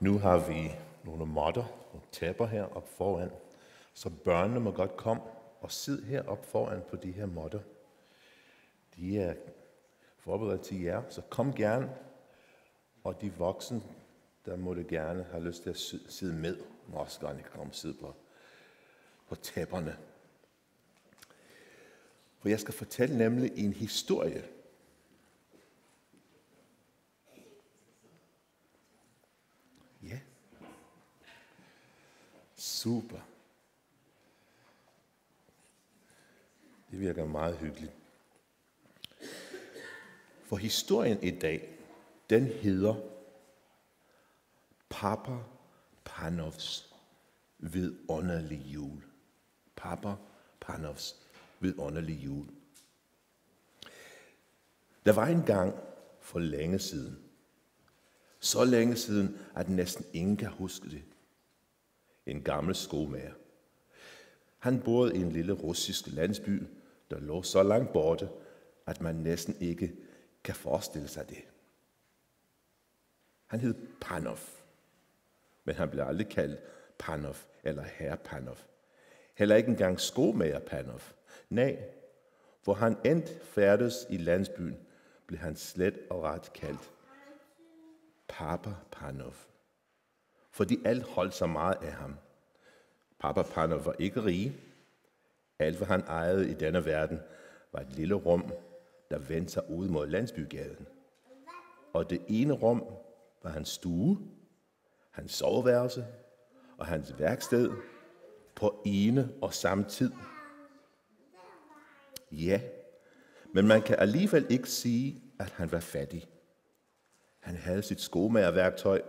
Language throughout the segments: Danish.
Nu har vi nogle måtter og tæpper her op foran, så børnene må godt komme og sidde her op foran på de her måtter. De er forberedt til jer, så kom gerne. Og de voksne, der må det gerne have lyst til at sidde med, må også gerne komme og sidde på tæpperne. For jeg skal fortælle nemlig en historie. Ja. Super. Det virker meget hyggeligt. For historien i dag, den hedder Papa Panovs vidunderlige jul. Papa Panovs vidunderlige jul. Der var en gang for længe siden. Så længe siden, at næsten ingen kan huske det. En gammel skomager. Han boede i en lille russisk landsby, der lå så langt borte, at man næsten ikke kan forestille sig det. Han hed Panov, men han blev aldrig kaldt Panov eller herre Panov. Heller ikke engang skomager Panov. Nej, hvor han endte færdes i landsbyen, blev han slet og ret kaldt Papa Panov. Fordi alt holdt så meget af ham. Papa Panov var ikke rig. Alt, hvad han ejede i denne verden, var et lille rum, der vendte sig ud mod landsbygaden. Og det ene rum var hans stue, hans soveværelse og hans værksted på ene og samme tid. Ja, men man kan alligevel ikke sige, at han var fattig. Han havde sit skomagerværktøj,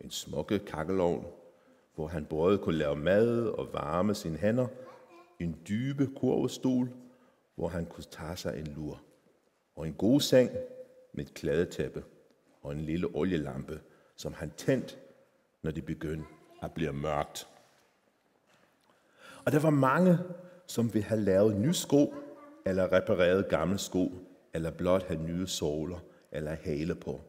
en smukke kakkelovn, hvor han både kunne lave mad og varme sine hænder, en dybe kurvestol, hvor han kunne tage sig en lur, og en god seng med et klædetæppe og en lille olielampe, som han tændte, når det begyndte at blive mørkt. Og der var mange, som ville have lavet nye sko, eller repareret gamle sko, eller blot have nye såler eller hæle på.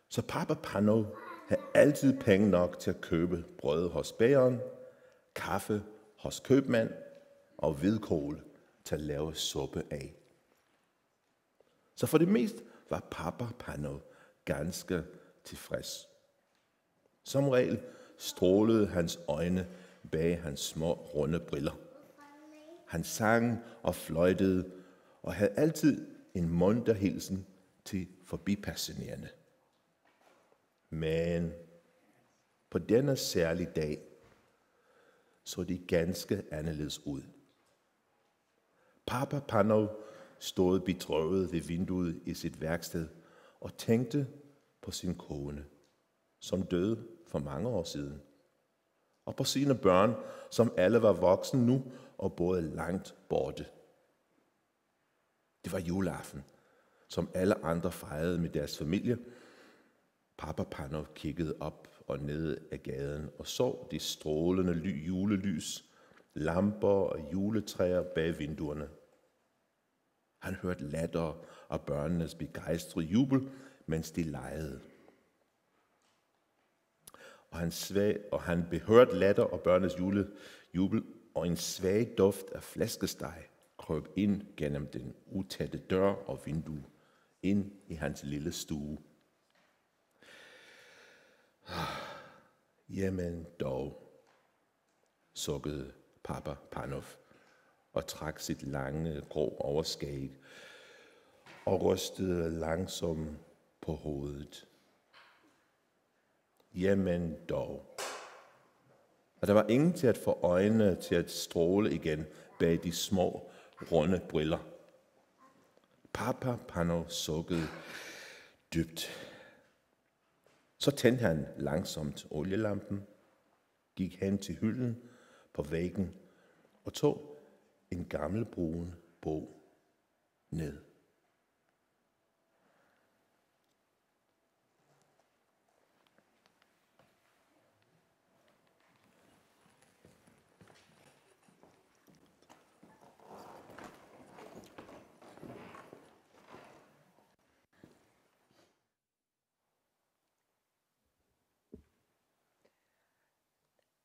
Så Papa Panov havde altid penge nok til at købe brød hos bageren, kaffe hos købmand og hvidkål til at lave suppe af. Så for det meste var Papa Panov ganske tilfreds. Som regel strålede hans øjne bag hans små runde briller. Han sang og fløjtede og havde altid en munter hilsen til forbipasserende. Men på denne særlige dag så det ganske anderledes ud. Papa Panov stod bedrøvet ved vinduet i sit værksted og tænkte på sin kone, som døde for mange år siden, og på sine børn, som alle var voksne nu og boede langt borte. Det var juleaften, som alle andre fejrede med deres familie. Papa Panov kiggede op og ned ad gaden og så de strålende julelys, lamper og juletræer bag vinduerne. Han hørte latter og børnenes begejstrede jubel, mens de legede. Og han behørte latter og børnenes jubel, og en svag duft af flæskesteg krøb ind gennem den utætte dør og vindue, ind i hans lille stue. Jamen dog, sukkede Papa Panov og trak sit lange grå overskæg og rystede langsomt på hovedet. Jamen dog. Og der var ingen til at få øjnene til at stråle igen bag de små, runde briller. Papa Panov sukkede dybt. Så tændte han langsomt olielampen, gik hen til hylden på væggen og tog en gammel brun bog ned.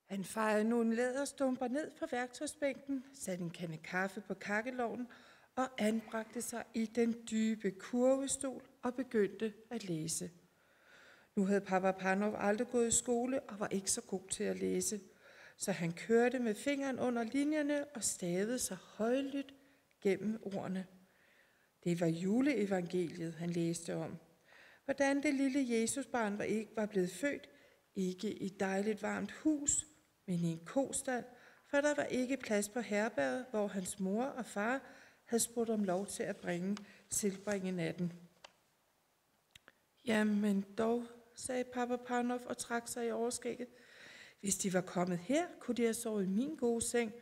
Han fejede nogle læderstumper ned på værktøjsbænken, satte en kande kaffe på kakkelovnen og anbragte sig i den dybe kurvestol og begyndte at læse. Nu havde Papa Panov aldrig gået i skole og var ikke så god til at læse, så han kørte med fingeren under linjerne og stavede sig højlydt gennem ordene. Det var juleevangeliet, han læste om. Hvordan det lille Jesusbarn var blevet født, ikke i et dejligt varmt hus, men i en kostal, for der var ikke plads på herberget, hvor hans mor og far havde spurgt om lov til at tilbringe natten. Jamen dog, sagde Papa Panov og trak sig i overskægget. Hvis de var kommet her, kunne de have sovet i min gode seng,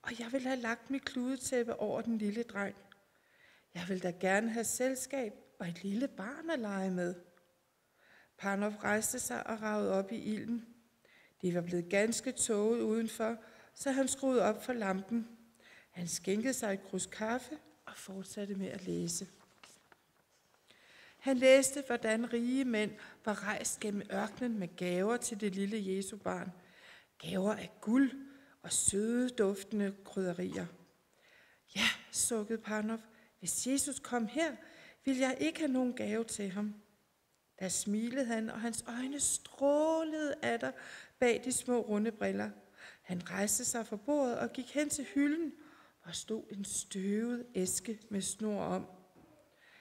og jeg ville have lagt mit kludetæppe over den lille dreng. Jeg ville da gerne have selskab og et lille barn at lege med. Panov rejste sig og ragede op i ilden. Det var blevet ganske tåget udenfor, så han skruede op for lampen. Han skænkede sig et krus kaffe og fortsatte med at læse. Han læste, hvordan rige mænd var rejst gennem ørkenen med gaver til det lille Jesubarn. Gaver af guld og søde, duftende krydderier. Ja, sukkede Panov, hvis Jesus kom her, ville jeg ikke have nogen gave til ham. Der smilede han, og hans øjne strålede atter bag de små runde briller. Han rejste sig fra bordet og gik hen til hylden, hvor stod en støvet æske med snor om.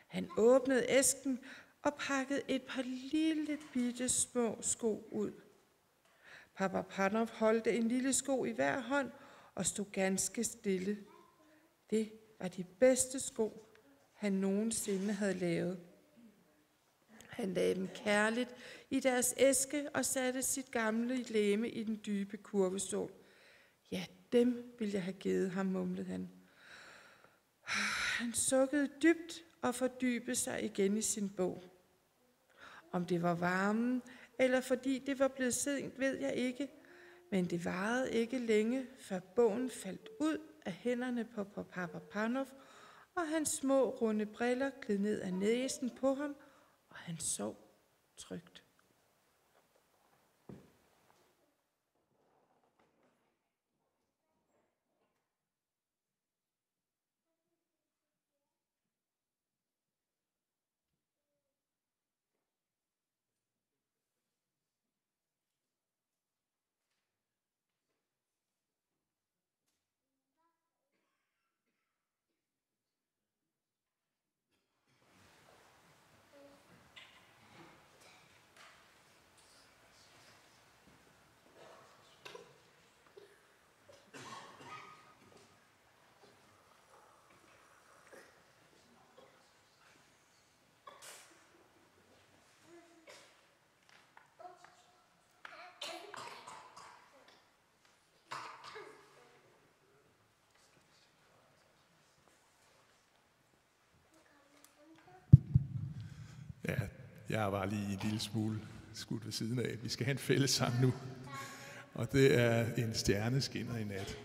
Han åbnede æsken og pakkede et par lille bitte små sko ud. Papa Panov holdt en lille sko i hver hånd og stod ganske stille. Det var de bedste sko, han nogensinde havde lavet. Han lagde dem kærligt i deres æske og satte sit gamle legeme i den dybe kurvestol. Ja, dem ville jeg have givet ham, mumlede han. Han sukkede dybt og fordybede sig igen i sin bog. Om det var varmen, eller fordi det var blevet sent, ved jeg ikke, men det varede ikke længe, før bogen faldt ud af hænderne på Papa Panov, og hans små runde briller gled ned af næsen på ham, og han sov trygt. Ja, jeg var lige en lille smule skudt ved siden af. Vi skal have en fællessang nu, og det er En stjerne skinner i nat.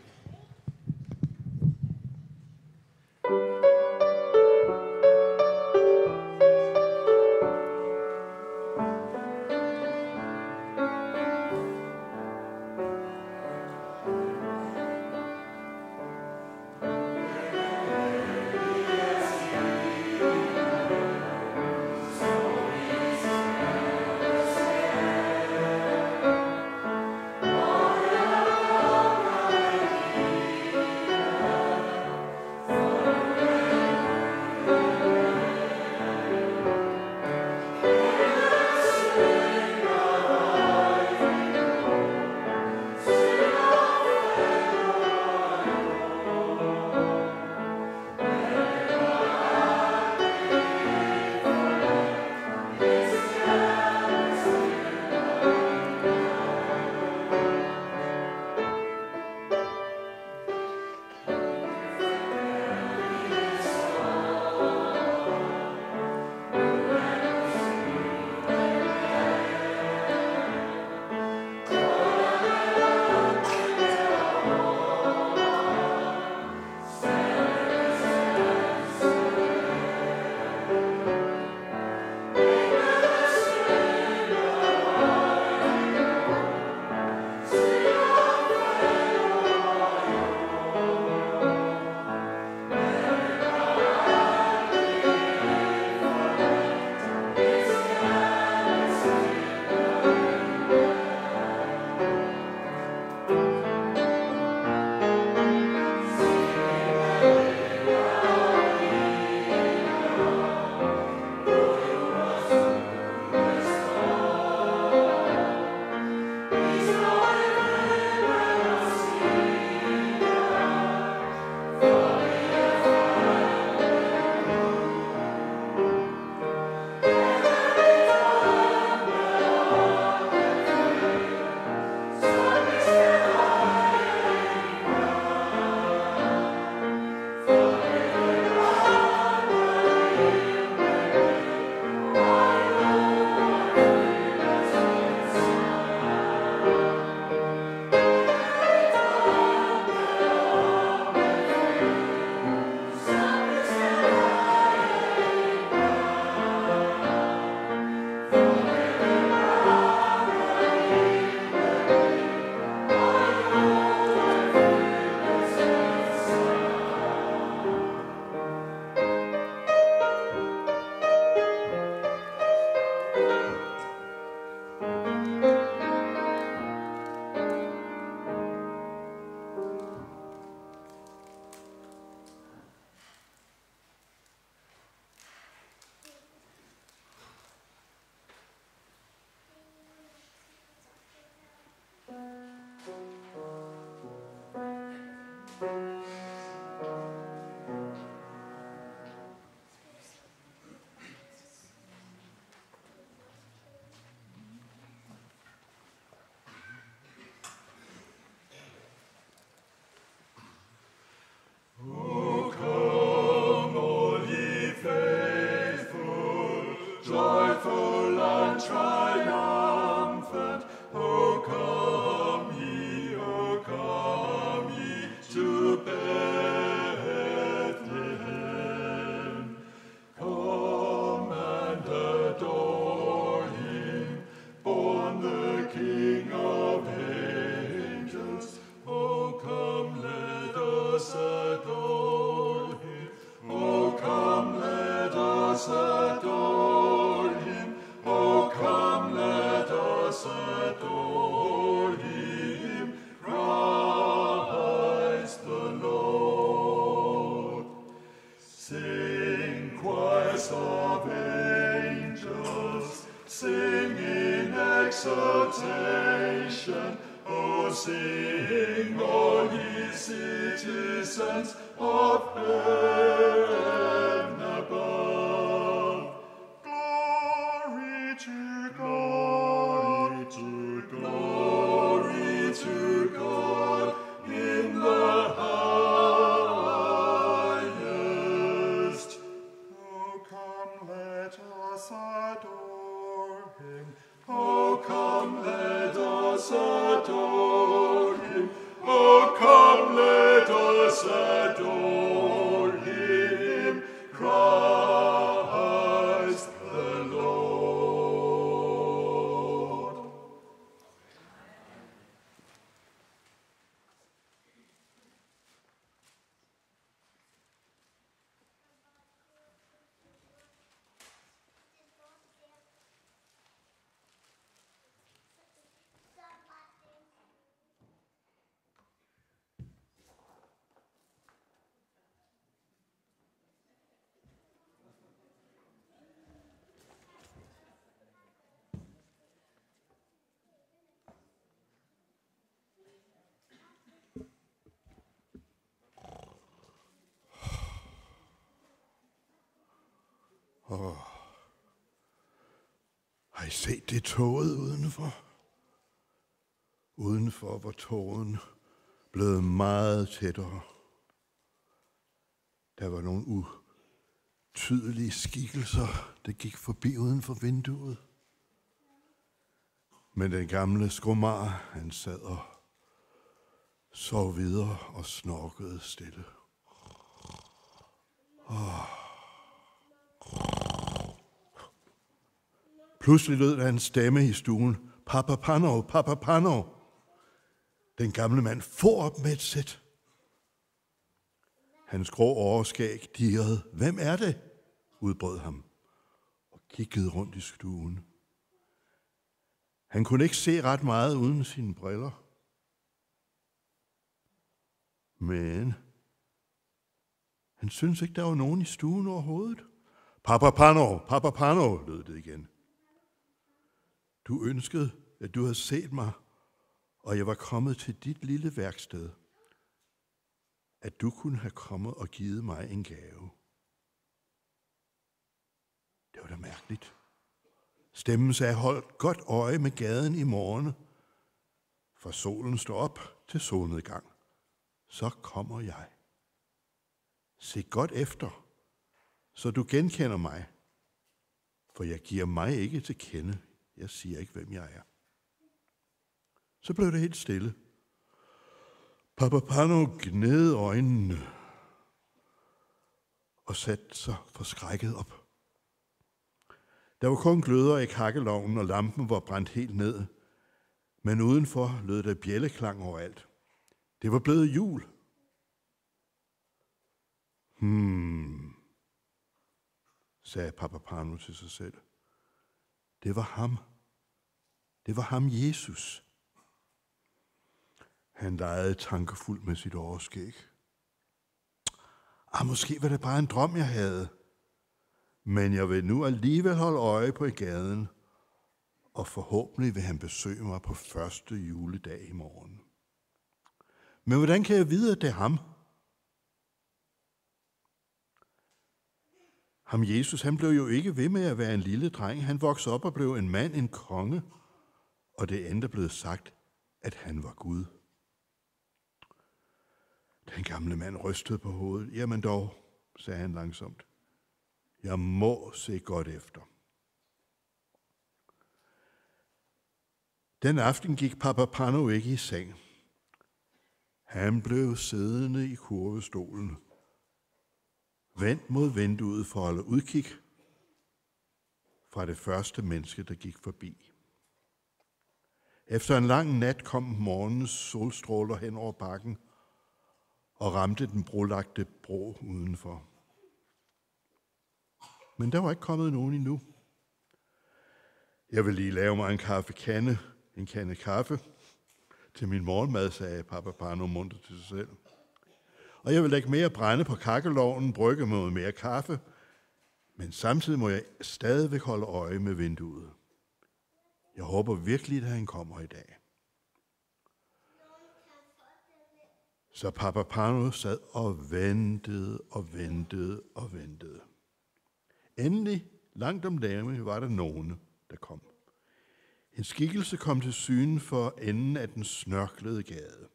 os adore him. Oh, come, let us adore him. Oh, come, let us adore him. Christ the Lord. Sing, choirs of angels, sing in exultation. Oh, sing, all ye citizens of heaven above. Glory to God, glory to God in the highest. Oh, come, let us adore him. Oh, come, let us adore him. Oh, come, let us adore him. Christ the Lord. Har I set det toget udenfor? Udenfor var togen blevet meget tættere. Der var nogle utydelige skikkelser, der gik forbi uden for vinduet. Men den gamle skrumar, han sad og sov videre og snorkede stille. Pludselig lød der en stemme i stuen. Papa Panov, Papa Panov. Den gamle mand for op med et sæt. Hans grå overskæg dirrede. Hvem er det? Udbrød ham og kiggede rundt i stuen. Han kunne ikke se ret meget uden sine briller. Men han syntes ikke, der var nogen i stuen overhovedet. Papa Panov, lød det igen. Du ønskede, at du havde set mig, og jeg var kommet til dit lille værksted. At du kunne have kommet og givet mig en gave. Det var da mærkeligt. Stemmen sagde, hold godt øje med gaden i morgen. For solen står op til solnedgang. Så kommer jeg. Se godt efter, så du genkender mig. For jeg giver mig ikke til kende. Jeg siger ikke, hvem jeg er. Så blev det helt stille. Papa Panov gned øjnene og satte sig forskrækket op. Der var kun gløder i kakkelovnen, og lampen var brændt helt ned. Men udenfor lød der bjælleklang overalt. Det var blevet jul. Sagde Papa Panov til sig selv. Det var ham. Det var ham, Jesus. Han legede tankefuldt med sit overskæg. Måske var det bare en drøm, jeg havde. Men jeg vil nu alligevel holde øje på i gaden, og forhåbentlig vil han besøge mig på første juledag i morgen. Men hvordan kan jeg vide, at det er ham? Ham Jesus, han blev jo ikke ved med at være en lille dreng. Han voksede op og blev en mand, en konge, og det endte blevet sagt, at han var Gud. Den gamle mand rystede på hovedet. Jamen dog, sagde han langsomt. Jeg må se godt efter. Den aften gik Papa Panov ikke i seng. Han blev siddende i kurvestolen, vendt mod vinduet for at holde udkig fra det første menneske, der gik forbi. Efter en lang nat kom morgens solstråler hen over bakken, og ramte den brolagte bro udenfor. Men der var ikke kommet nogen endnu. Jeg vil lige lave mig en kande kaffe til min morgenmad, sagde Papa Pano munter til sig selv. Og jeg vil lægge mere brænde på kakkelovnen, brygge mod mere kaffe, men samtidig må jeg stadigvæk holde øje med vinduet. Jeg håber virkelig, at han kommer i dag. Så Papa Pano sad og ventede og ventede og ventede. Endelig, langt om længe, var der nogen, der kom. En skikkelse kom til syne for enden af den snørklede gade.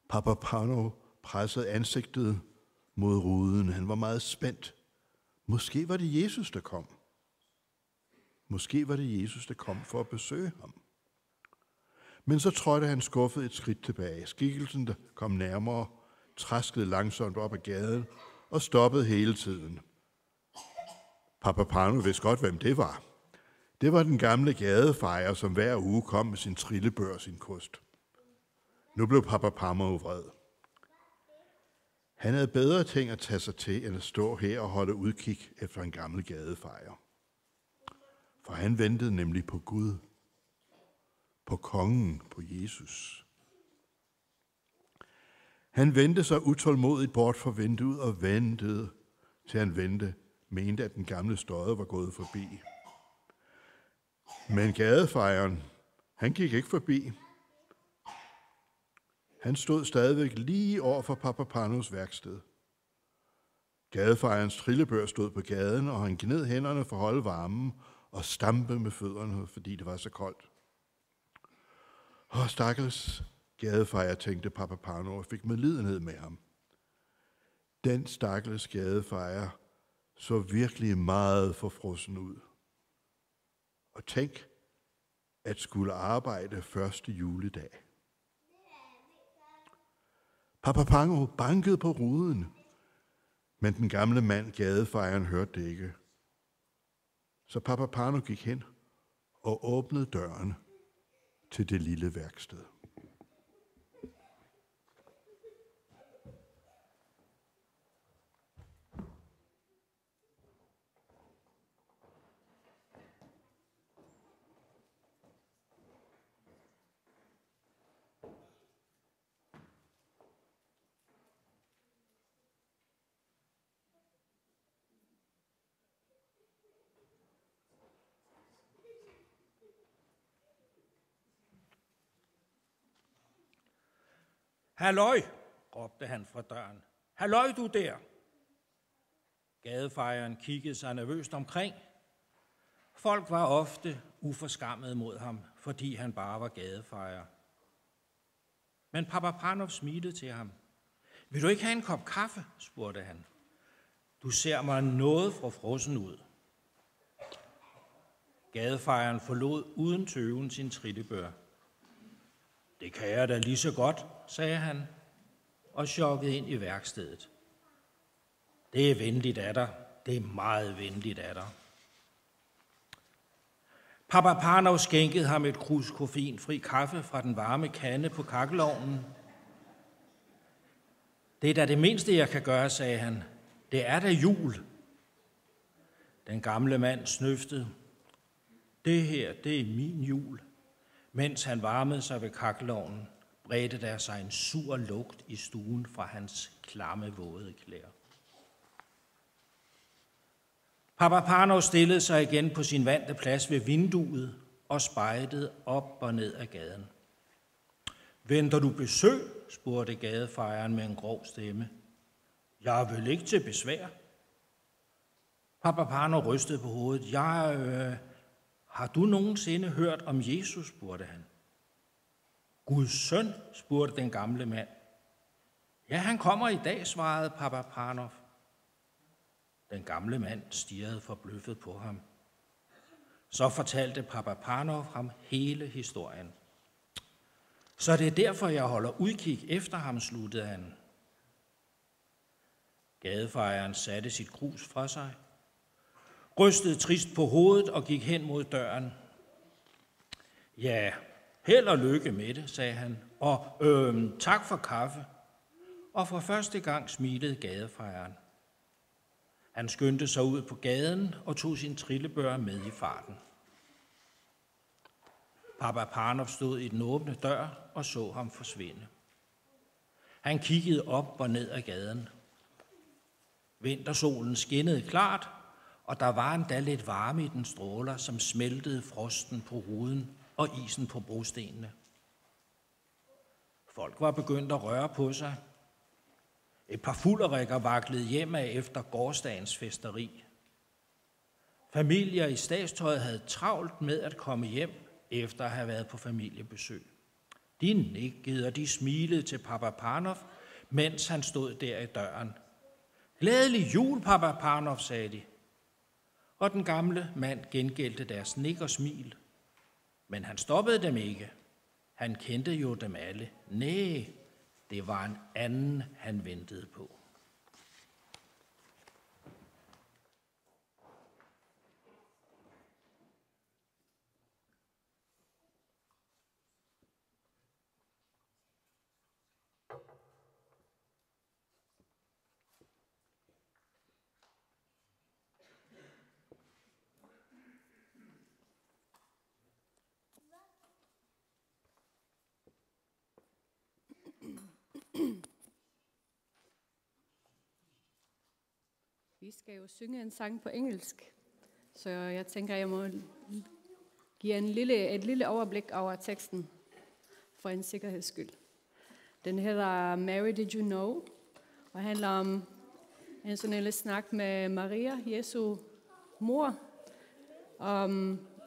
Papa Pano pressede ansigtet mod ruden. Han var meget spændt. Måske var det Jesus, der kom. Måske var det Jesus, der kom for at besøge ham. Men så trådte han skuffet et skridt tilbage. Skikkelsen, der kom nærmere, traskede langsomt op ad gaden og stoppede hele tiden. Papa Pano vidste godt, hvem det var. Det var den gamle gadefejer, som hver uge kom med sin trillebør og sin kost. Nu blev Papa Pano vred. Han havde bedre ting at tage sig til, end at stå her og holde udkig efter en gammel gadefejer. For han ventede nemlig på Gud, på kongen, på Jesus. Han vendte sig utålmodigt bort fra vinduet og ventede, til han mente, at den gamle stodder var gået forbi. Men gadefejeren, han gik ikke forbi. Han stod stadigvæk lige over for Papa Panos værksted. Gadefejerens trillebør stod på gaden, og han gned hænderne for at holde varmen og stampe med fødderne, fordi det var så koldt. Stakkels gadefejer, tænkte Papa Pano og fik medlidenhed med ham. Den stakkels gadefejer så virkelig meget forfrossen ud. Og tænk, at skulle arbejde første juledag. Papa Pano bankede på ruden, men den gamle mand, gadefejeren, hørte det ikke. Så Papa Pano gik hen og åbnede døren til det lille værksted. Halløj, råbte han fra døren. Halløj du der! Gadefejeren kiggede sig nervøst omkring. Folk var ofte uforskammede mod ham, fordi han bare var gadefejer. Men Papa Pano smilede til ham. Vil du ikke have en kop kaffe? Spurgte han. Du ser mig noget forfrossen ud. Gadefejeren forlod uden tøven sin trillebør. Det kan jeg da lige så godt, sagde han, og chokkede ind i værkstedet. Det er venligt af dig. Det er meget venligt af dig. Papa Pano skænkede ham et krus koffeinfri kaffe fra den varme kande på kakkelovnen. Det er da det mindste, jeg kan gøre, sagde han. Det er da jul. Den gamle mand snøftede. Det her, det er min jul. Mens han varmede sig ved kakkelovnen, bredte der sig en sur lugt i stuen fra hans klamme, våde klæder. Papa Pano stillede sig igen på sin vante plads ved vinduet og spejdede op og ned ad gaden. Venter du besøg? Spurgte gadefejeren med en grov stemme. Jeg er vel ikke til besvær. Papa Pano rystede på hovedet. Har du nogensinde hørt om Jesus? Spurgte han. Guds søn? Spurgte den gamle mand. Ja, han kommer i dag, svarede Papa Pano. Den gamle mand stirrede forbløffet på ham. Så fortalte Papa Pano ham hele historien. Så det er derfor, jeg holder udkig efter ham, sluttede han. Gadefejeren satte sit krus fra sig, rystede trist på hovedet og gik hen mod døren. Ja, held og lykke med det, sagde han, og tak for kaffe. og for første gang smilede gadefejeren. Han skyndte sig ud på gaden og tog sin trillebør med i farten. Papa Parnov stod i den åbne dør og så ham forsvinde. Han kiggede op og ned ad gaden. Vintersolen skinnede klart, og der var endda lidt varme i den stråler, som smeltede frosten på ruden og isen på brostenene. Folk var begyndt at røre på sig. Et par fulderikker vaklede hjemad efter gårsdagens festeri. Familier i statstøjet havde travlt med at komme hjem efter at have været på familiebesøg. De nikkede og de smilede til Papa Parnov, mens han stod der i døren. Glædelig jul, Papa Parnov, sagde de. Og den gamle mand gengældte deres nik og smil. Men han stoppede dem ikke. Han kendte jo dem alle. Næh, det var en anden, han ventede på. Vi skal jo synge en sang på engelsk, så jeg tænker, jeg må give et lille overblik over teksten for en sikkerheds skyld. Den hedder Mary Did You Know, og handler om en sådan lille snak med Maria, Jesu mor,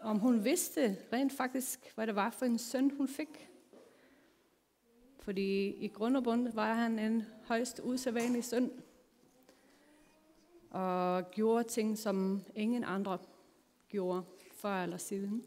om hun vidste rent faktisk, hvad det var for en søn, hun fik. Fordi i grund og bund var han en højst usædvanlig søn, og gjorde ting, som ingen andre gjorde før eller siden.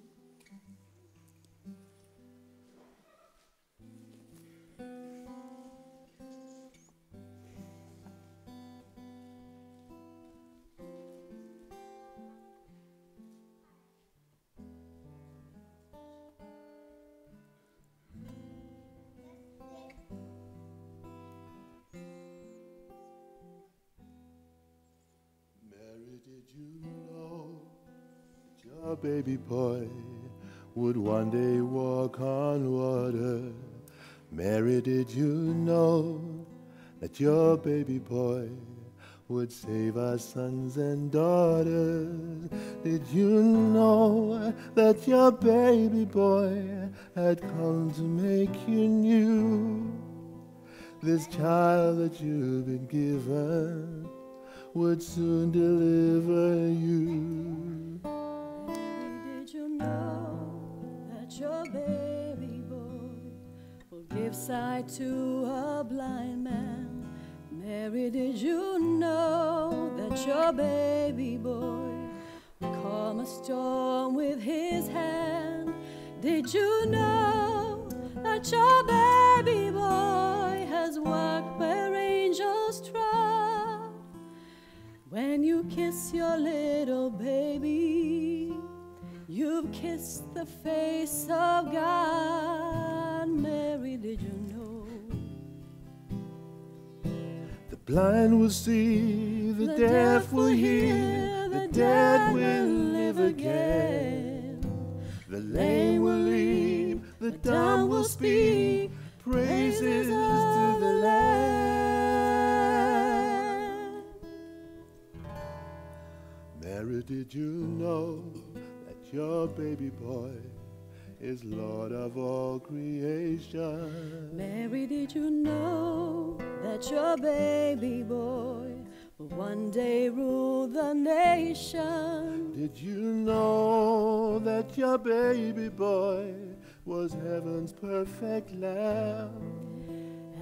Did you know that your baby boy would one day walk on water? Mary, did you know that your baby boy would save our sons and daughters? Did you know that your baby boy had come to make you new? This child that you've been given would soon deliver you. Mary, did you know that your baby boy will give sight to a blind man? Mary, did you know that your baby boy will calm a storm with his hand? Did you know that your baby boy has walked where angels trod? When you kiss your little baby, you've kissed the face of God. Mary, did you know? The blind will see, the deaf will hear, the dead will live again. The lame will leap, the dumb will speak, praises to the Lamb. Mary, did you know that your baby boy is Lord of all creation? Mary, did you know that your baby boy will one day rule the nation? Did you know that your baby boy was heaven's perfect lamb?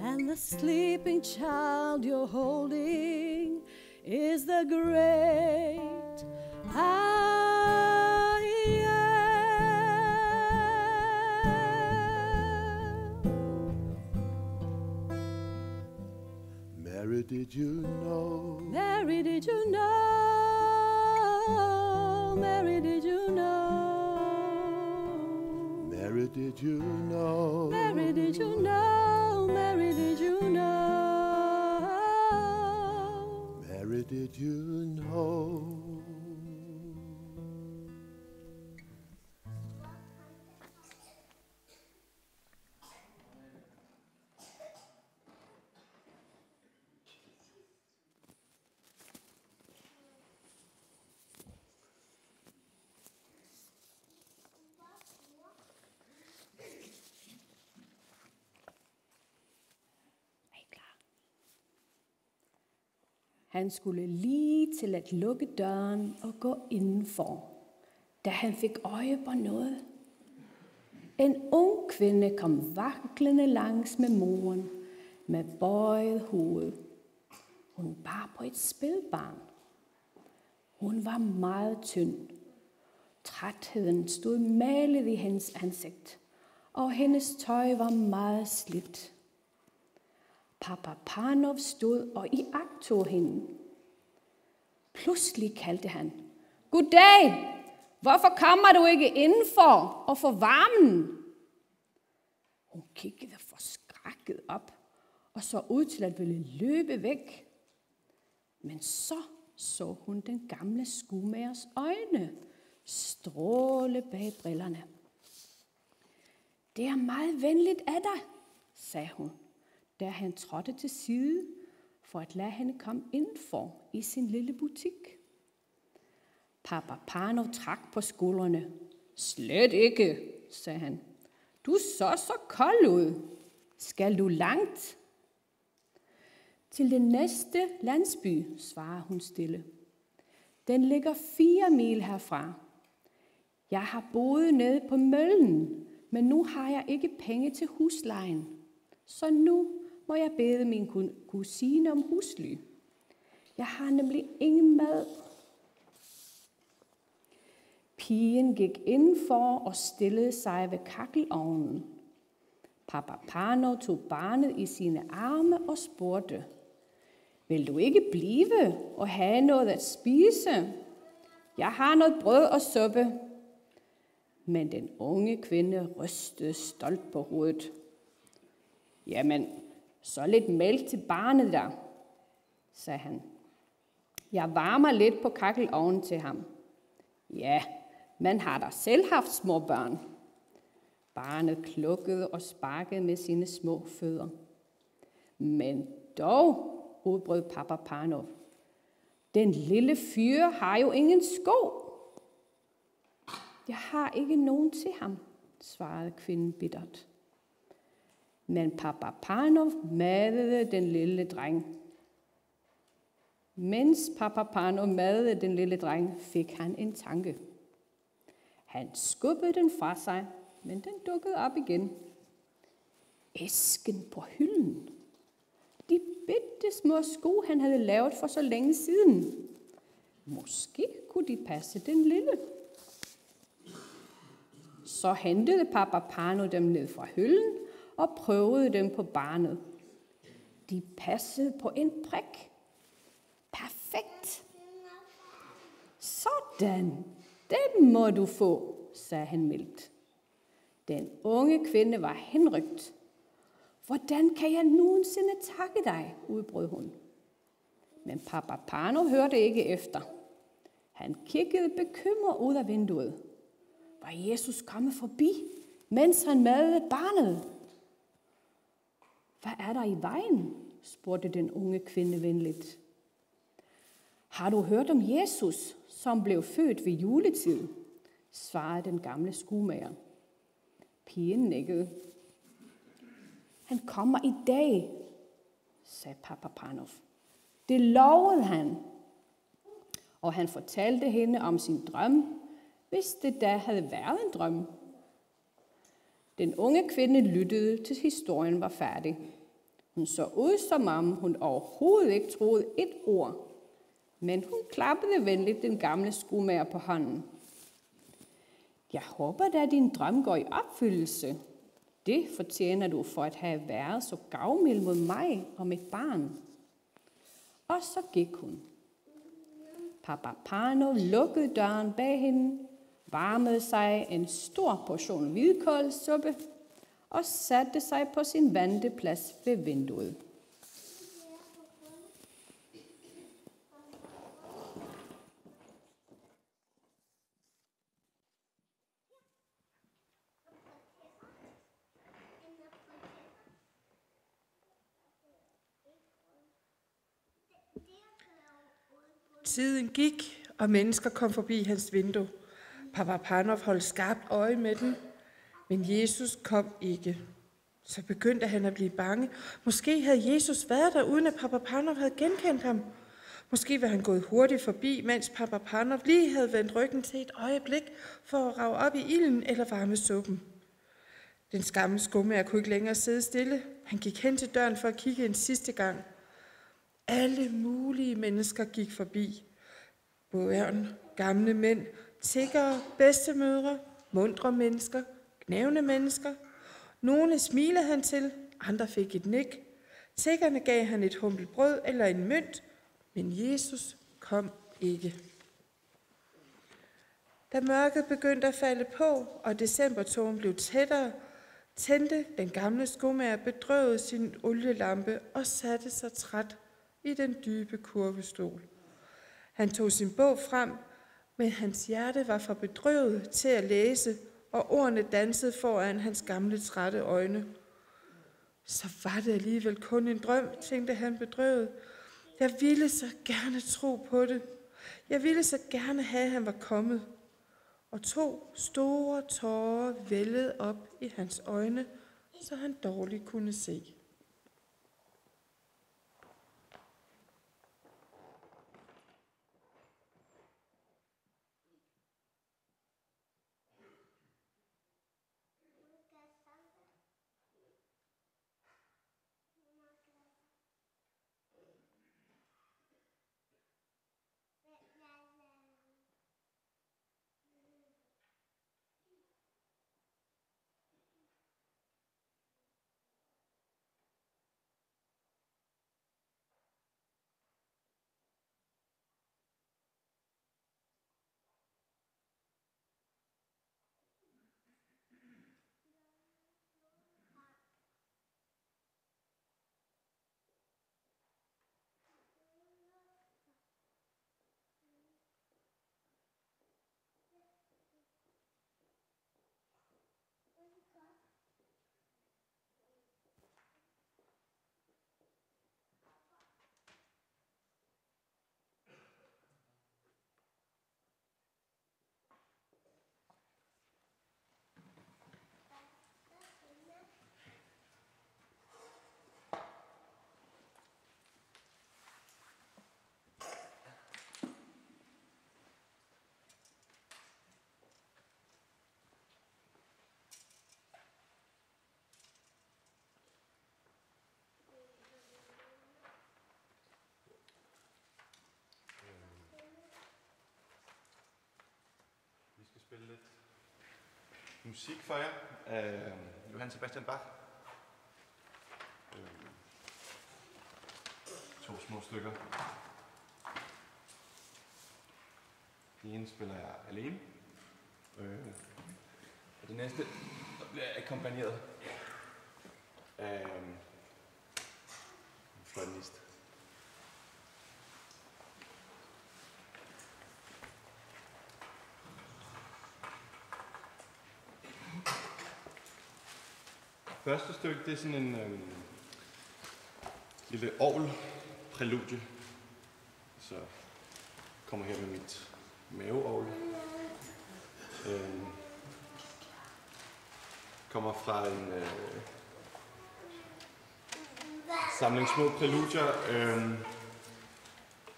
And the sleeping child you're holding is the great I am. Mary, did you know? Mary, did you know? Mary, did you know? Mary, did you know? Mary, did you know? Mary, did you know? did you know? Han skulle lige til at lukke døren og gå indenfor, da han fik øje på noget. En ung kvinde kom vaklende langs med moren med bøjet hoved. Hun bar på et spædbarn. Hun var meget tynd. Trætheden stod malet i hendes ansigt, og hendes tøj var meget slidt. Papa Panov stod og iagttog hende. Pludselig kaldte han, "Goddag! Hvorfor kommer du ikke indenfor og får varmen?" Hun kiggede forskrækket op og så ud til at ville løbe væk. Men så hun den gamle skumagers øjne stråle bag brillerne. "Det er meget venligt af dig," sagde hun, da han trådte til side for at lade hende komme indenfor i sin lille butik. Papa Panov trak på skuldrene. "Slet ikke," sagde han. "Du så kold ud. Skal du langt?" "Til den næste landsby," svarede hun stille. "Den ligger 4 mil herfra. Jeg har boet nede på møllen, men nu har jeg ikke penge til huslejen. Så nu må jeg bede min kusine om husly. Jeg har nemlig ingen mad." Pigen gik indenfor og stillede sig ved kakkelovnen. Papa Panov tog barnet i sine arme og spurgte, "Vil du ikke blive og have noget at spise? Jeg har noget brød og suppe." Men den unge kvinde rystede stolt på hovedet. "Jamen, så lidt mælk til barnet der," sagde han. "Jeg varmer lidt på kakkelovnen til ham." "Ja, man har da selv haft små børn." Barnet klukkede og sparkede med sine små fødder. "Men dog," udbrød Papa Panov, "den lille fyr har jo ingen sko." "Jeg har ikke nogen til ham," svarede kvinden bittert. Men Papa Panov madede den lille dreng. Mens Papa Panov madede den lille dreng, fik han en tanke. Han skubbede den fra sig, men den dukkede op igen. Æsken på hylden. De bitte små sko, han havde lavet for så længe siden. Måske kunne de passe den lille. Så hentede Papa Panov dem ned fra hylden og prøvede dem på barnet. De passede på en prik. Perfekt. Sådan, den må du få, sagde han mildt. Den unge kvinde var henrygt. Hvordan kan jeg nogensinde takke dig, udbrød hun. Men Papa Panov hørte ikke efter. Han kiggede bekymret ud af vinduet. Var Jesus kommet forbi, mens han madede barnet? Hvad er der i vejen? Spurgte den unge kvinde venligt. Har du hørt om Jesus, som blev født ved juletid? Svarede den gamle skuemager. Pigen nikkede. Han kommer i dag, sagde Papa Panov. Det lovede han. Og han fortalte hende om sin drøm, hvis det da havde været en drøm. Den unge kvinde lyttede, til historien var færdig. Hun så ud, som om hun overhovedet ikke troede et ord. Men hun klappede venligt den gamle skuemager på hånden. Jeg håber da, at din drøm går i opfyldelse. Det fortjener du for at have været så gavmild mod mig og mit barn. Og så gik hun. Papa Panov lukkede døren bag hende, varmede sig en stor portion hvidkålssuppe og satte sig på sin vante plads ved vinduet. Tiden gik, og mennesker kom forbi hans vindue. Papa Panov holdt skarpt øje med den, men Jesus kom ikke. Så begyndte han at blive bange. Måske havde Jesus været der, uden at Papa Panov havde genkendt ham. Måske var han gået hurtigt forbi, mens Papa Panov lige havde vendt ryggen til et øjeblik for at rage op i ilden eller varme suppen. Den skamme skummager kunne ikke længere sidde stille. Han gik hen til døren for at kigge en sidste gang. Alle mulige mennesker gik forbi. Børn, gamle mænd, tiggere, bedstemødre, muntre mennesker, gnævende mennesker. Nogle smilede han til, andre fik et nik. Tiggerne gav han et humpelt brød eller en mønt, men Jesus kom ikke. Da mørket begyndte at falde på, og decembertogen blev tættere, tændte den gamle skomager bedrøvet sin olielampe og satte sig træt i den dybe kurvestol. Han tog sin bog frem, men hans hjerte var for bedrøvet til at læse, og ordene dansede foran hans gamle trætte øjne. Så var det alligevel kun en drøm, tænkte han bedrøvet. Jeg ville så gerne tro på det. Jeg ville så gerne have, at han var kommet. Og 2 store tårer vældede op i hans øjne, så han dårligt kunne se. Spille lidt musik for jer af Johann Sebastian Bach. 2 små stykker. Den ene spiller jeg alene, og det næste der bliver jeg akkompagneret af en fløjtenist. Første stykke, det er sådan en lille orgelpræludie. Så kommer her med mit maveorgel. Kommer fra en samling små præludier.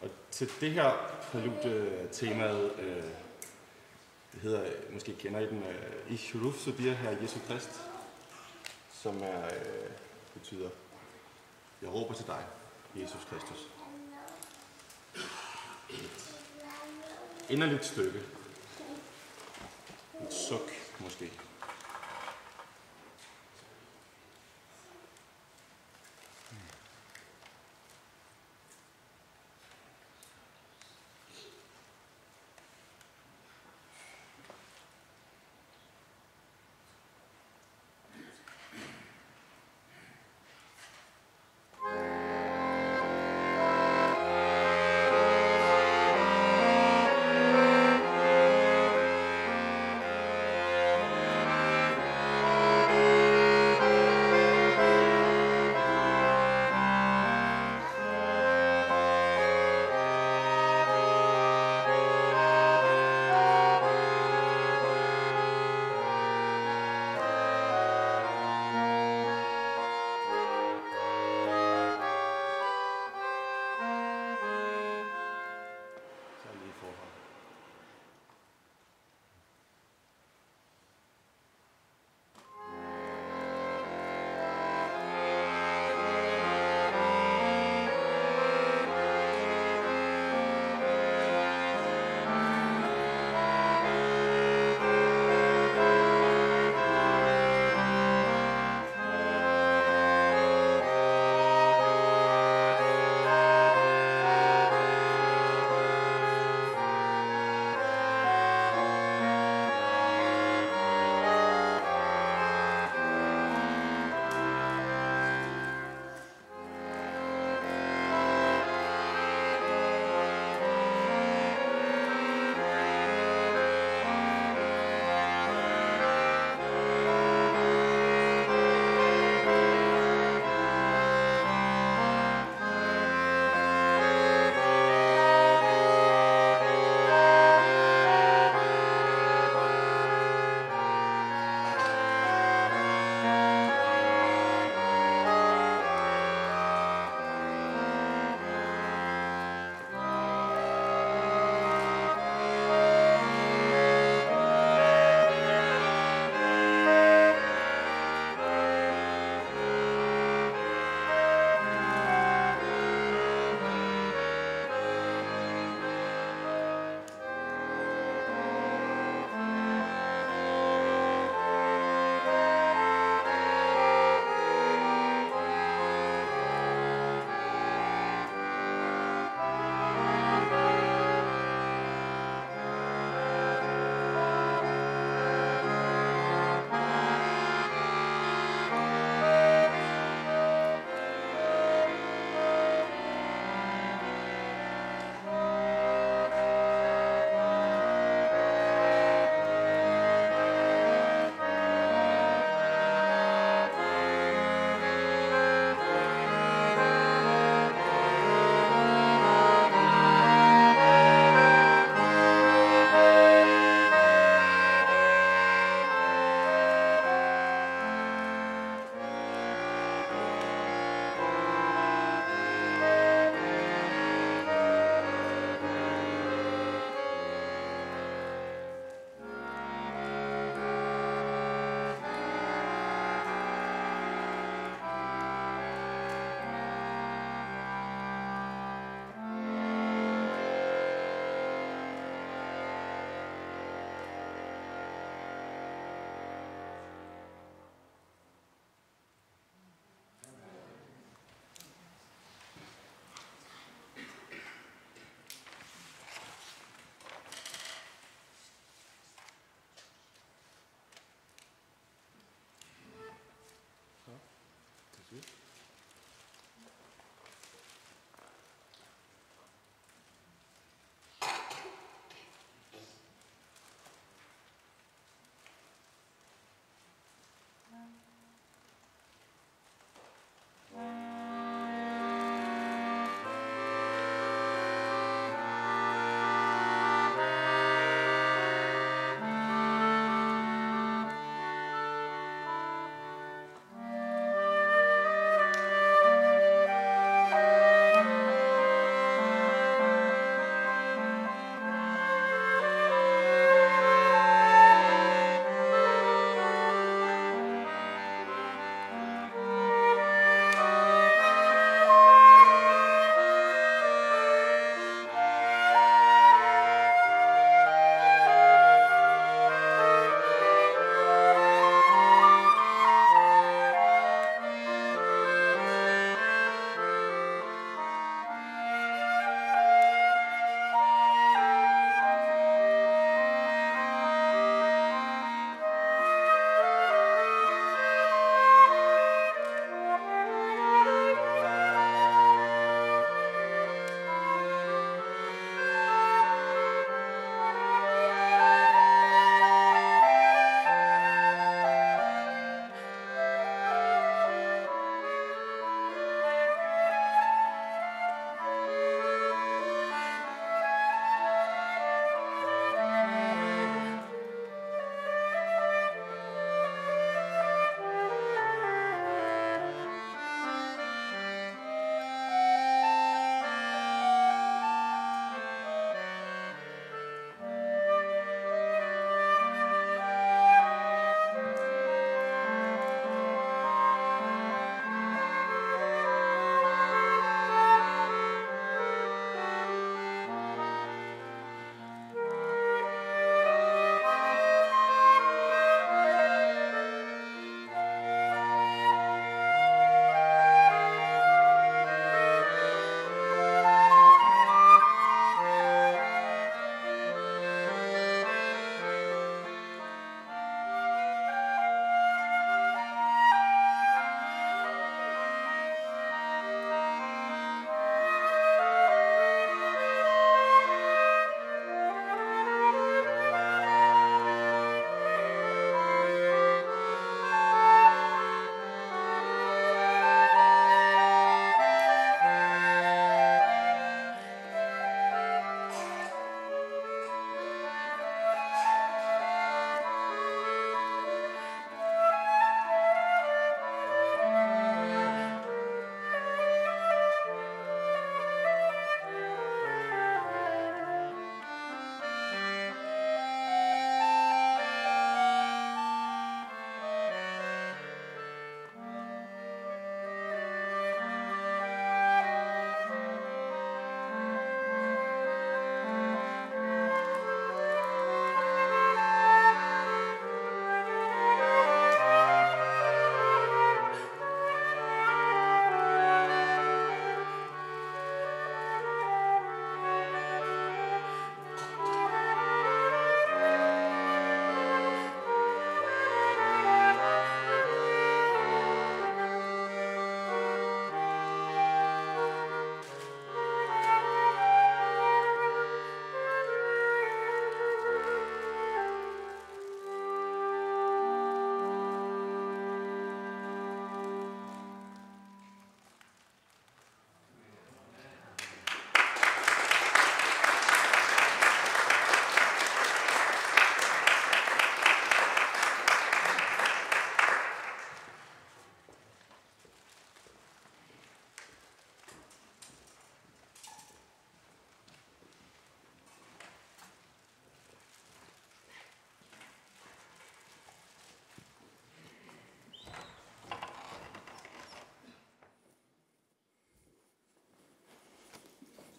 Og til det her præludie temaet, det hedder, måske kender I den, Ich rufe dir, Herr Jesu Christ, som betyder, jeg råber til dig, Jesus Kristus. Et inderligt stykke. Et suk, måske.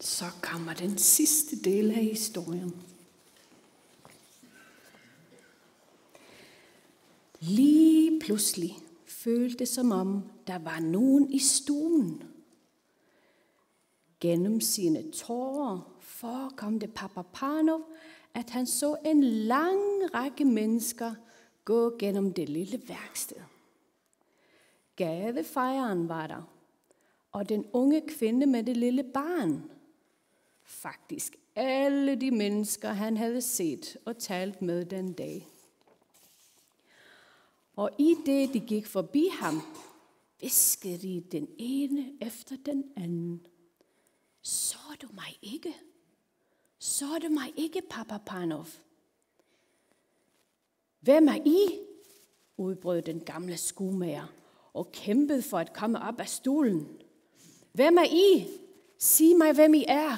Så kommer den sidste del af historien. Lige pludselig føltes det som om, der var nogen i stuen. Gennem sine tårer forekom det Papa Panov, at han så en lang række mennesker gå gennem det lille værksted. Gavefejeren var der, og den unge kvinde med det lille barn. Faktisk alle de mennesker, han havde set og talt med den dag. Og i det, de gik forbi ham, viskede de den ene efter den anden. Så du mig ikke? Så du mig ikke, Papa Panov? Hvem er I? Udbrød den gamle skuemager og kæmpede for at komme op af stolen. Hvem er I? Sig mig, hvem I er.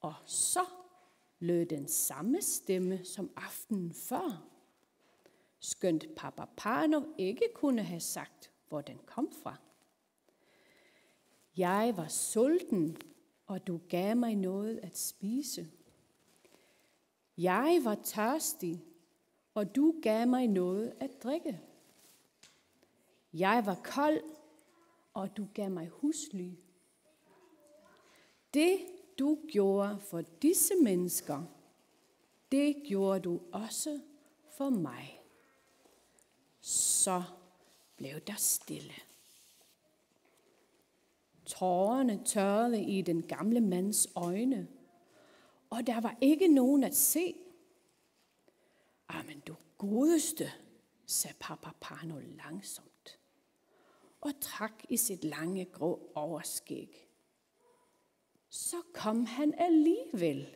Og så lød den samme stemme som aftenen før. Skønt Papa Panov ikke kunne have sagt, hvor den kom fra. Jeg var sulten, og du gav mig noget at spise. Jeg var tørstig, og du gav mig noget at drikke. Jeg var kold, og du gav mig husly. Det, du gjorde for disse mennesker, det gjorde du også for mig. Så blev der stille. Tårerne tørrede i den gamle mands øjne, og der var ikke nogen at se. Amen, du godeste, sagde Papa Panov langsomt, og trak i sit lange grå overskæg. Så kom han alligevel.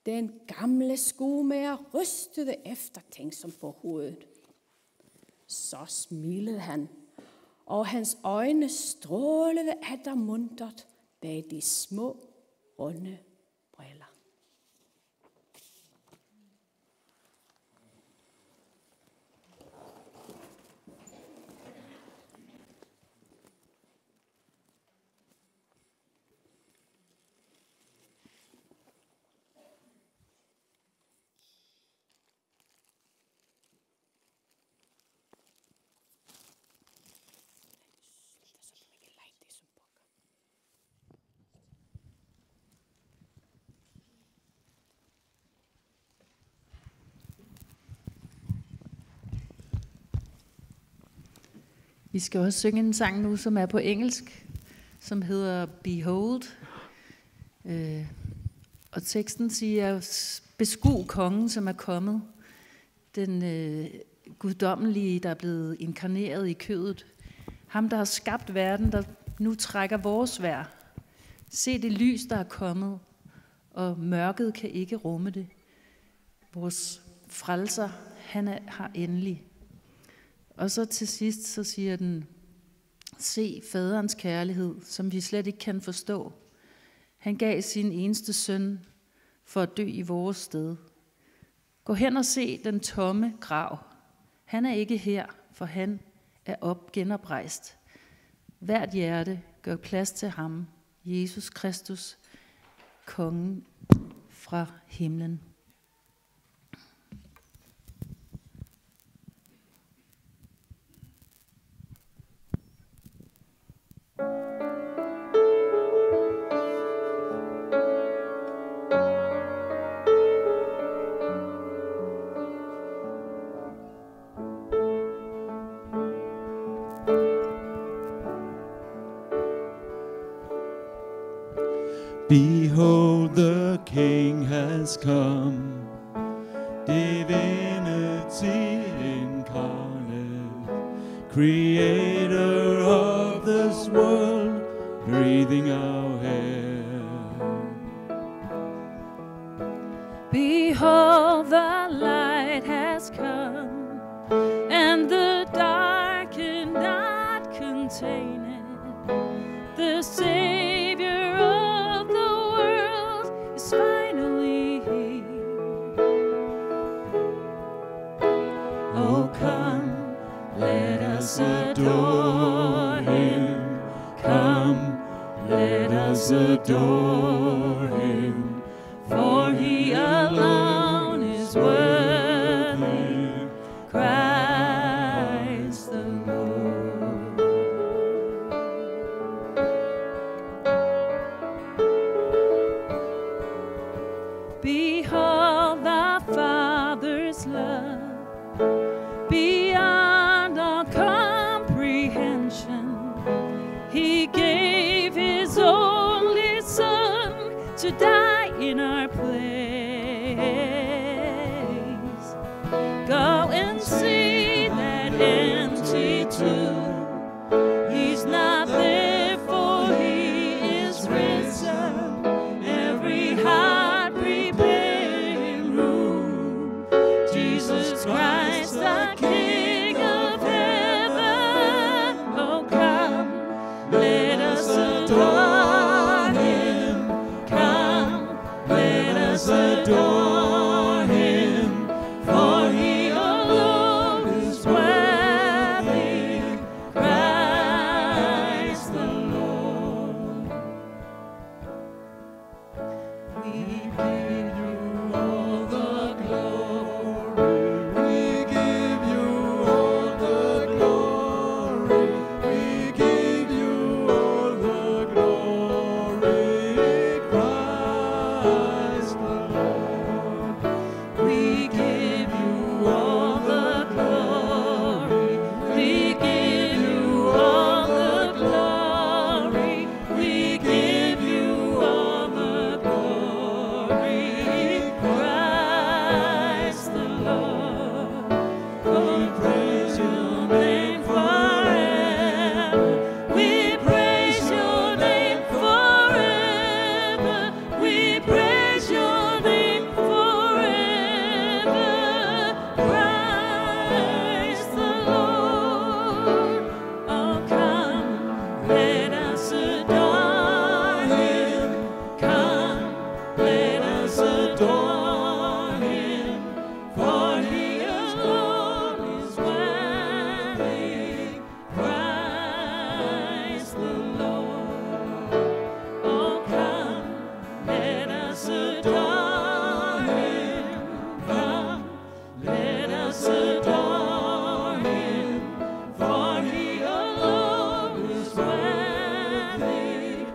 Den gamle skuemager rystede eftertænksomt på hovedet. Så smilede han, og hans øjne strålede atter muntert bag de små, runde briller. Vi skal også synge en sang nu, som er på engelsk, som hedder Behold. Og teksten siger, beskuv kongen, som er kommet. Den guddommelige, der er blevet inkarneret i kødet. Ham, der har skabt verden, der nu trækker vores vejr. Se det lys, der er kommet, og mørket kan ikke rumme det. Vores frelser, han har endelig. Og så til sidst, så siger den, se faderens kærlighed, som vi slet ikke kan forstå. Han gav sin eneste søn for at dø i vores sted. Gå hen og se den tomme grav. Han er ikke her, for han er genoprejst. Hvert hjerte gør plads til ham, Jesus Kristus, kongen fra himlen. Behold, the King has come, divinity incarnate, creator of this world, breathing our air. Behold, the light has come, and the dark cannot contain it. The Savior of the world is finally here. Oh, come, let us adore Him. Come, let us adore him, for he alone is worthy, Christ the Lord. Behold the Father's love, beyond all comprehension. He gave his only Son to die in our place. Go and see that empty tomb. He's not there, for he is risen. Every heart preparing room. Jesus Christ, the King of heaven. Oh, come, let us adore him. Come, let us adore him. For he alone is worthy, Christ the Lord. We give you all the glory. We give you all the glory. We give you all the glory, Christ the Lord. We give you all the glory. We give you all the glory. We give you all the glory, Christ the Lord. We praise your name forever. We praise your name forever. We praise your name forever, Christ the Lord. Oh, come, let us adore him. Come, let us adore him. For he alone is worthy, Christ the Lord. Oh, come, let us adore him. Come, let us adore him. For he alone is worthy,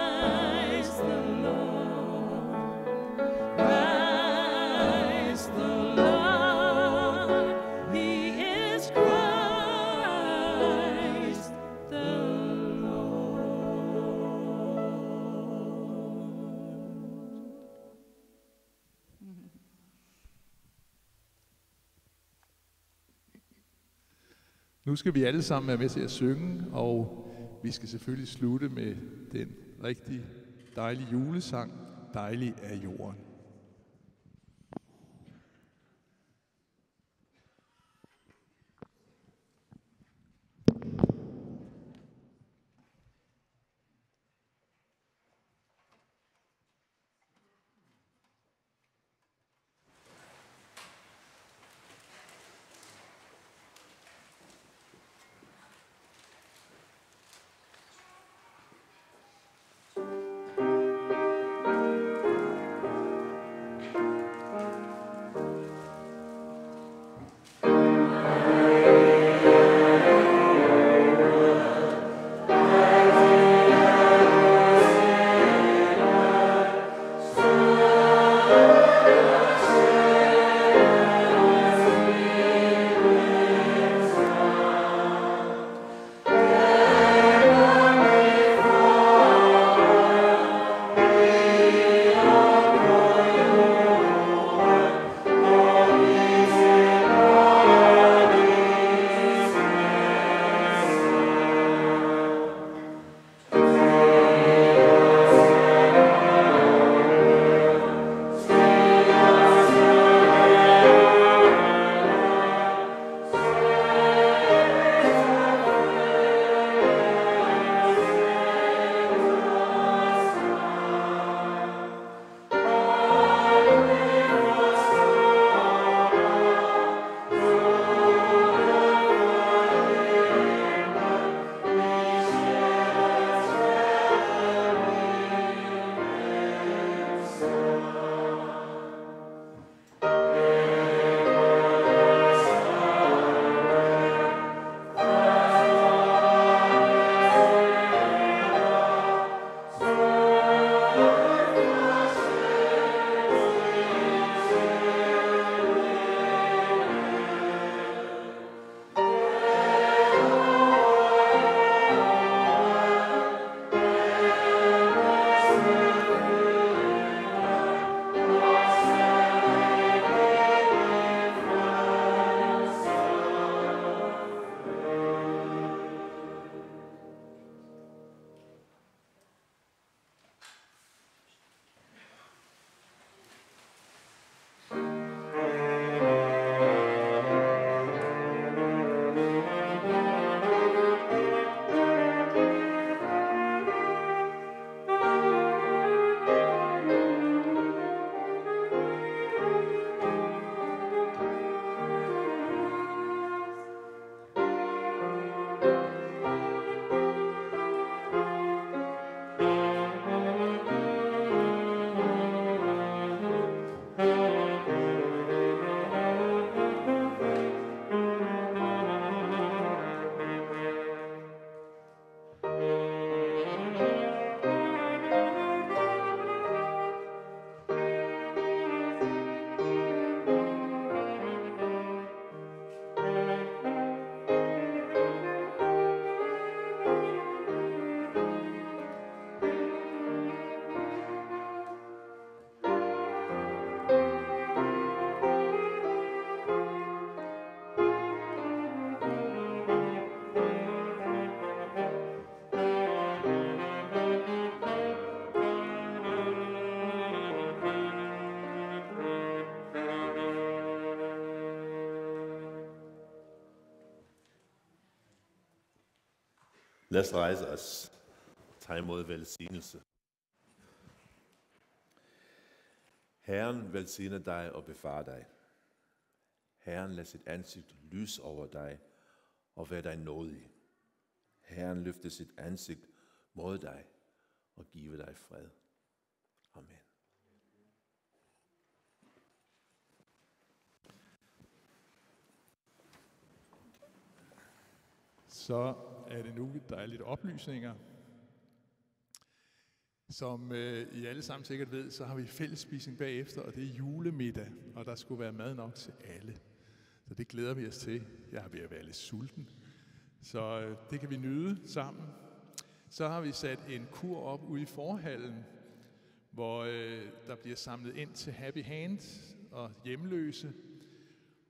Christ the Lord. Christ the Lord. He is Christ the Lord. Nu skal vi alle sammen være med til at synge, og vi skal selvfølgelig slutte med den rigtig dejlige julesang, Dejlig er jorden. Lad os rejse os. Tag imod velsignelse. Herren velsigne dig og bevare dig. Herren lad sit ansigt lyse over dig og være dig nådig. Herren løfte sit ansigt mod dig og give dig fred. Amen. Så er det nu, der er lidt oplysninger. Som I alle sammen sikkert ved, så har vi fællesspisning bagefter, og det er julemiddag, og der skulle være mad nok til alle. Så det glæder vi os til. Jeg er ved at være lidt sulten, så det kan vi nyde sammen. Så har vi sat en kur op ude i forhallen, hvor der bliver samlet ind til Happy Hand og hjemløse.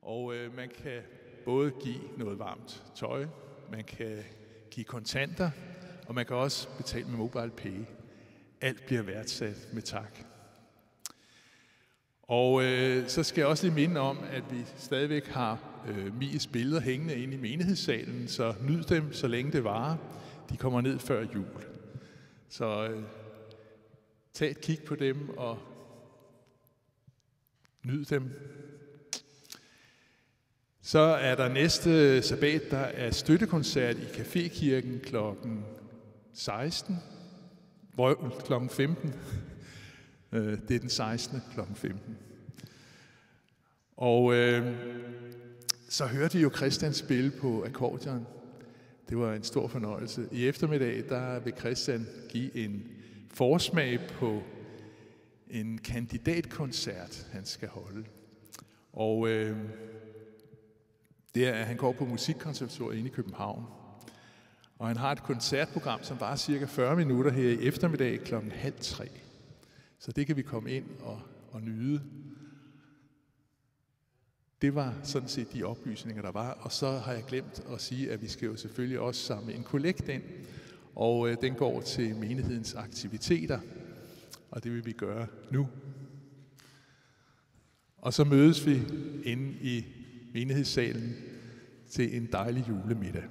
Og man kan både give noget varmt tøj, man kan give kontanter, og man kan også betale med MobilePay. Alt bliver værdsat med tak. Og så skal jeg også lige minde om, at vi stadigvæk har Mies billeder hængende inde i menighedssalen, så nyd dem, så længe det varer. De kommer ned før jul. Så tag et kig på dem og nyd dem. Så er der næste sabbat, der er støttekoncert i Cafékirken kl. 16. Kl. 15. Det er den 16. kl. 15. Og så hørte vi jo Christian spille på akkordeon. Det var en stor fornøjelse. I eftermiddag, der vil Christian give en forsmag på en kandidatkoncert, han skal holde. Og det er, at han går på Musikkonservatoriet inde i København. Og han har et koncertprogram, som varer cirka 40 minutter her i eftermiddag kl. 2:30. Så det kan vi komme ind og nyde. Det var sådan set de oplysninger, der var. Og så har jeg glemt at sige, at vi skal jo selvfølgelig også samle en kollekt ind. Og den går til menighedens aktiviteter. Og det vil vi gøre nu. Og så mødes vi inde i menighedssalen til en dejlig julemiddag.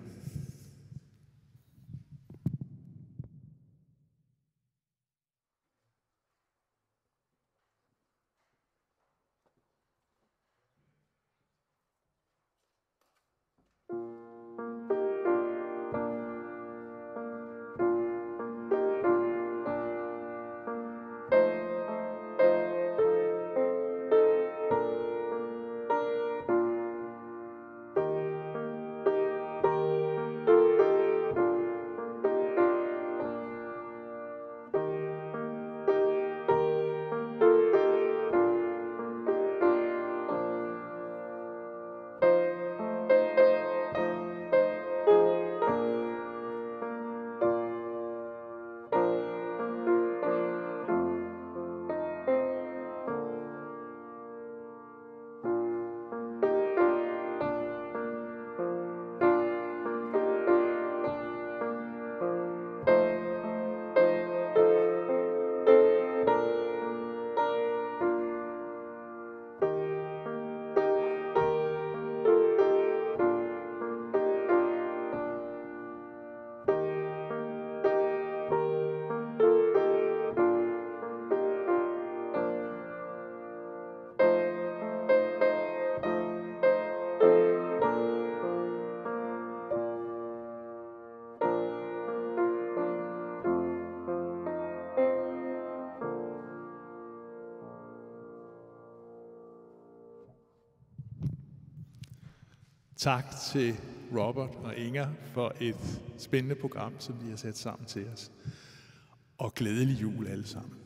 Tak til Robert og Inger for et spændende program, som de har sat sammen til os. Og glædelig jul alle sammen.